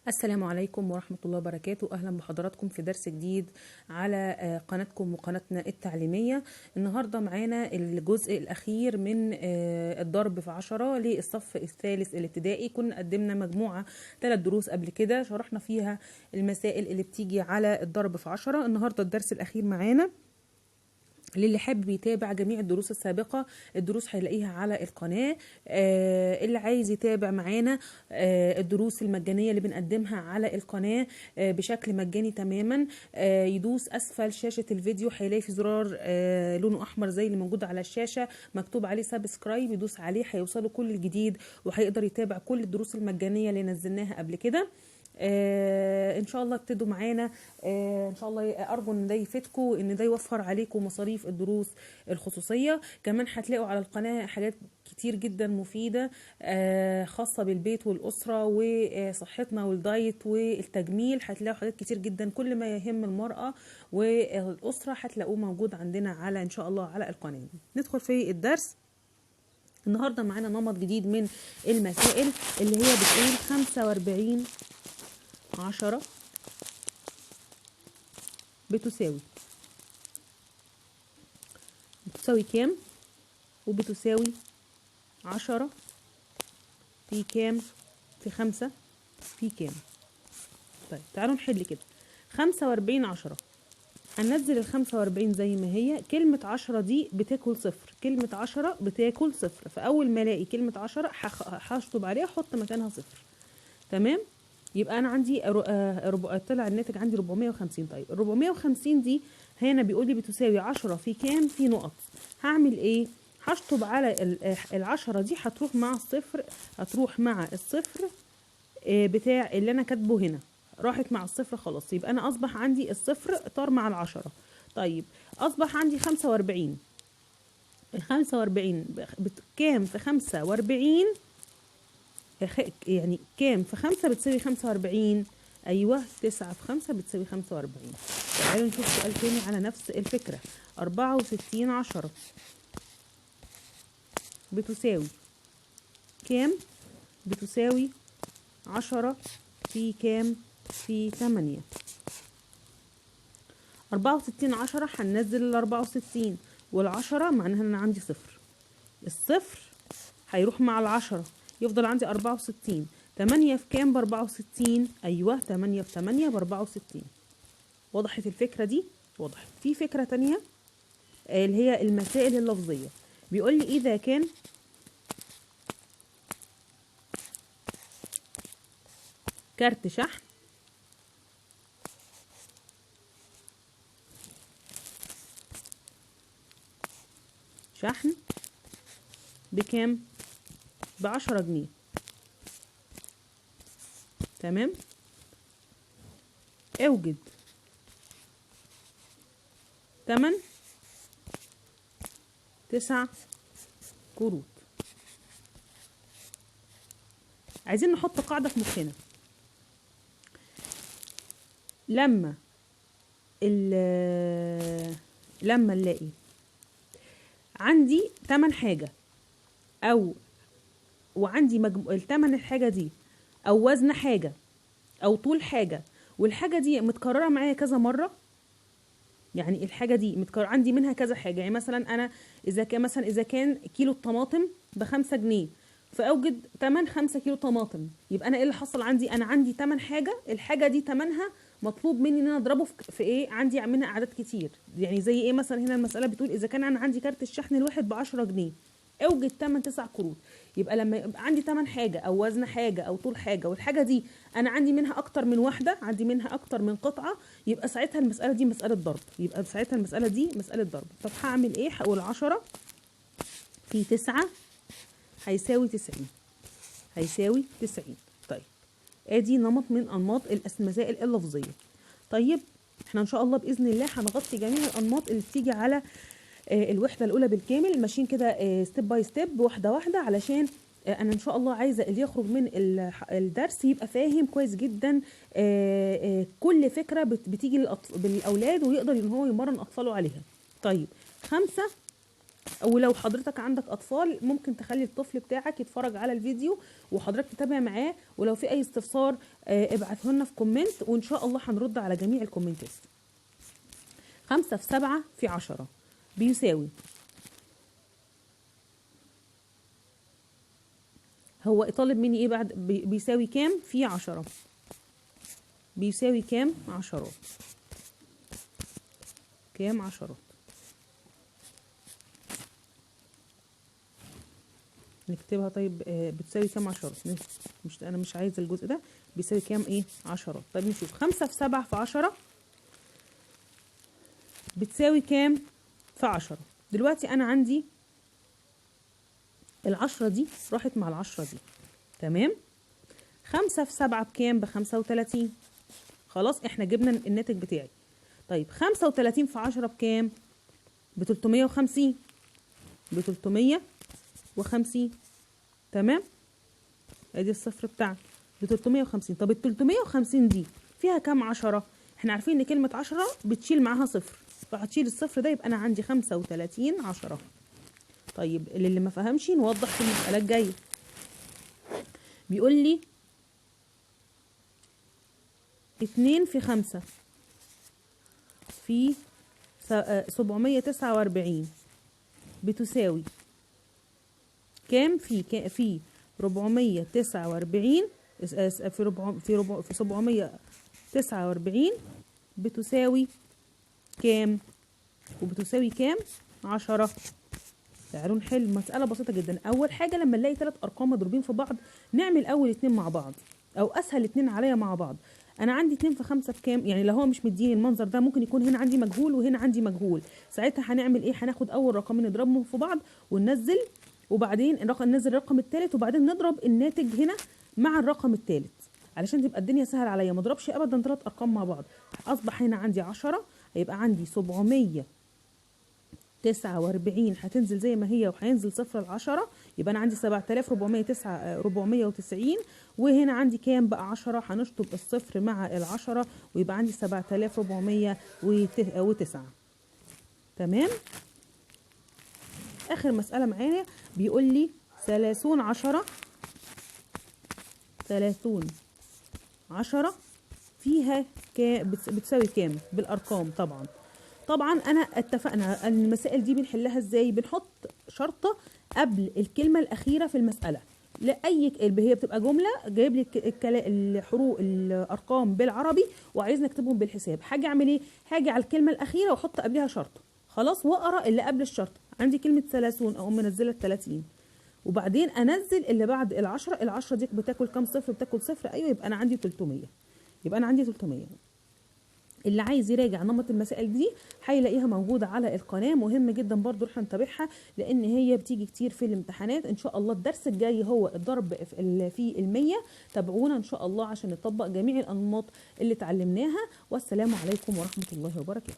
السلام عليكم ورحمة الله وبركاته. أهلا بحضراتكم في درس جديد على قناتكم وقناتنا التعليمية. النهاردة معانا الجزء الأخير من الضرب في 10 للصف الثالث الابتدائي. كنا قدمنا مجموعة 3 دروس قبل كده شرحنا فيها المسائل اللي بتيجي على الضرب في 10. النهاردة الدرس الأخير معانا. للي حابب يتابع جميع الدروس السابقة، الدروس هيلاقيها على القناة. اللي عايز يتابع معانا الدروس المجانية اللي بنقدمها على القناة بشكل مجاني تماما، يدوس أسفل شاشة الفيديو هيلاقي في زرار لونه أحمر زي اللي موجود على الشاشة مكتوب عليه سبسكرايب، يدوس عليه هيوصله كل الجديد وهيقدر يتابع كل الدروس المجانية اللي نزلناها قبل كده. ان شاء الله ابتدوا معانا. ان شاء الله ارجو ان ده يفيدكم، ان ده يوفر عليكم مصاريف الدروس الخصوصيه. كمان هتلاقوا على القناه حاجات كتير جدا مفيده خاصه بالبيت والاسره وصحتنا والدايت والتجميل. هتلاقوا حاجات كتير جدا كل ما يهم المراه والاسره هتلاقوه موجود عندنا على ان شاء الله على القناه. ندخل في الدرس. النهارده معانا نمط جديد من المسائل اللي هي بتقول 45 10 بتساوي كام، وبتساوي 10 في كام، في 5 في كام. طيب تعالوا نحل كده. 45 10 هننزل 45 زي ما هي. كلمة 10 دي بتاكل صفر، كلمة 10 بتاكل صفر، فأول ما الاقي كلمة 10 هشطب عليها احط مكانها صفر. تمام، يبقى انا عندي طلع الناتج عندي 450. طيب ال 450 دي هنا بيقول لي بتساوي 10 في كام، في نقط. هعمل ايه؟ هشطب على ال10 دي، هتروح مع الصفر، هتروح مع الصفر بتاع اللي انا كاتبه هنا، راحت مع الصفر خلاص. يبقى انا اصبح عندي الصفر طار مع ال10. طيب اصبح عندي 45. ال 45 كام في 45؟ يعني كام في 5 بتساوي 45؟ ايوه 9 في 5 بتساوي 45. تعالوا نشوف سؤال تاني على نفس الفكرة. 64 10 بتساوي كام؟ بتساوي 10 في كام، في 8. 64 10 هننزل ال 64 وال10 معناها ان انا عندي صفر. الصفر هيروح مع ال10 يفضل عندي 64. 8 في كام ب 64؟ ايوه 8 في 8 ب 64. وضحت الفكرة دي؟ وضحت. في فكرة تانية اللي هي المسائل اللفظية. بيقول لي إذا كان كارت شحن بكام؟ ب10 جنيه. تمام، اوجد تمن 9 كروت. عايزين نحط قاعدة في مخنا. لما نلاقي عندي 8 حاجة وعندي التمن الحاجة دي او وزن حاجة او طول حاجة، والحاجة دي متكررة معايا كذا مرة، يعني الحاجة دي متكررة عندي منها كذا حاجة. يعني مثلا انا اذا كان كيلو الطماطم ب5 جنيه، فاوجد تمن 5 كيلو طماطم. يبقى انا ايه اللي حصل عندي؟ انا عندي تمن حاجة، الحاجة دي تمنها مطلوب مني ان انا اضربه في ايه؟ عندي منها اعداد كتير. يعني زي ايه مثلا؟ هنا المسألة بتقول اذا كان انا عندي كارت الشحن الواحد ب10 جنيه، اوجد تمن 9 كروت. يبقى لما يبقى عندي تمن حاجة او وزن حاجة او طول حاجة، والحاجة دي انا عندي منها اكتر من واحدة، عندي منها اكتر من قطعة، يبقى ساعتها المسألة دي مسألة ضرب. يبقى ساعتها المسألة دي مسألة ضرب. طب هعمل ايه؟ هقول 10 في 9 هيساوي 90. هيساوي 90. طيب ادي نمط من انماط المسائل اللفظية. طيب احنا ان شاء الله باذن الله هنغطي جميع الانماط اللي بتيجي على الوحدة الأولى بالكامل، ماشيين كده ستيب باي ستيب، واحدة واحدة، علشان أنا إن شاء الله عايزة اللي يخرج من الدرس يبقى فاهم كويس جدا كل فكرة بتيجي بالأولاد، ويقدر إن هو يمرن أطفاله عليها. طيب 5 او لو حضرتك عندك اطفال ممكن تخلي الطفل بتاعك يتفرج على الفيديو وحضرتك تتابع معاه، ولو في اي استفسار ابعته لنا في كومنت وان شاء الله هنرد على جميع الكومنتات. 5 في 7 في 10 بيساوي، هو طالب مني ايه بعد؟ بيساوي كام في 10؟ بيساوي كام عشرات؟ كام عشرات؟ نكتبها. طيب بتساوي كام عشرات؟ مش انا مش عايزه الجزء ده. بيساوي كام ايه عشرات؟ طيب نشوف. 5 في 7 في 10 بتساوي كام في 10؟ دلوقتي انا عندي ال10 دي راحت مع ال10 دي، تمام. 5 في 7 بكام؟ ب35. خلاص احنا جبنا الناتج بتاعي. طيب 35 في 10 بكام؟ ب350. ب350 تمام. ادي الصفر بتاعنا ب350. طب ال350 دي فيها كام 10؟ احنا عارفين ان كلمة 10 بتشيل معاها صفر، فهتشيل الصفر ده يبقى انا عندي 35 10. طيب اللي ما فهمش نوضح في المسألة الجاية. بيقول لي 2 في 5 في 749 بتساوي كام في 449 في 749 بتساوي كام؟ وبتساوي كام؟ 10. تعالوا نحل مسألة بسيطة جدا. أول حاجة لما نلاقي 3 أرقام مضروبين في بعض نعمل أول 2 مع بعض، أو أسهل 2 عليا مع بعض. أنا عندي 2 في 5 بكام؟ يعني لو هو مش مديني المنظر ده ممكن يكون هنا عندي مجهول وهنا عندي مجهول. ساعتها هنعمل إيه؟ هناخد أول رقمين نضربهم في بعض وننزل، وبعدين ننزل الرقم الثالث، وبعدين نضرب الناتج هنا مع الرقم الثالث علشان تبقى الدنيا سهل عليا. ما اضربش ابدا 3 ارقام مع بعض. اصبح هنا عندي 10، هيبقى عندي 749 هتنزل زي ما هي وهينزل صفر ال10، يبقى انا عندي 7490. وهنا عندي كام بقى؟ 10. هنشطب الصفر مع ال10 ويبقى عندي 7409. تمام. اخر مسألة معايا بيقول لي 30 10 فيها بتساوي كام؟ بالارقام طبعا انا اتفقنا ان المسائل دي بنحلها ازاي؟ بنحط شرطة قبل الكلمة الاخيرة في المسألة. لاي هي بتبقى جملة جايب لي الحروف الارقام بالعربي وعايزني اكتبهم بالحساب. هاجي اعمل ايه؟ هاجي على الكلمة الاخيرة واحط قبلها شرطة، خلاص، واقرا اللي قبل الشرطة. عندي كلمة 30 اقوم منزله 30، وبعدين انزل اللي بعد ال10 دي بتاكل كام صفر؟ بتاكل صفر. ايوه، يبقى انا عندي 300. اللي عايز يراجع نمط المسائل دي هيلاقيها موجوده على القناه. مهم جدا برضو احنا نتابعها لان هي بتيجي كتير في الامتحانات. ان شاء الله الدرس الجاي هو الضرب في 100. تابعونا ان شاء الله عشان نطبق جميع الانماط اللي اتعلمناها. والسلام عليكم ورحمه الله وبركاته.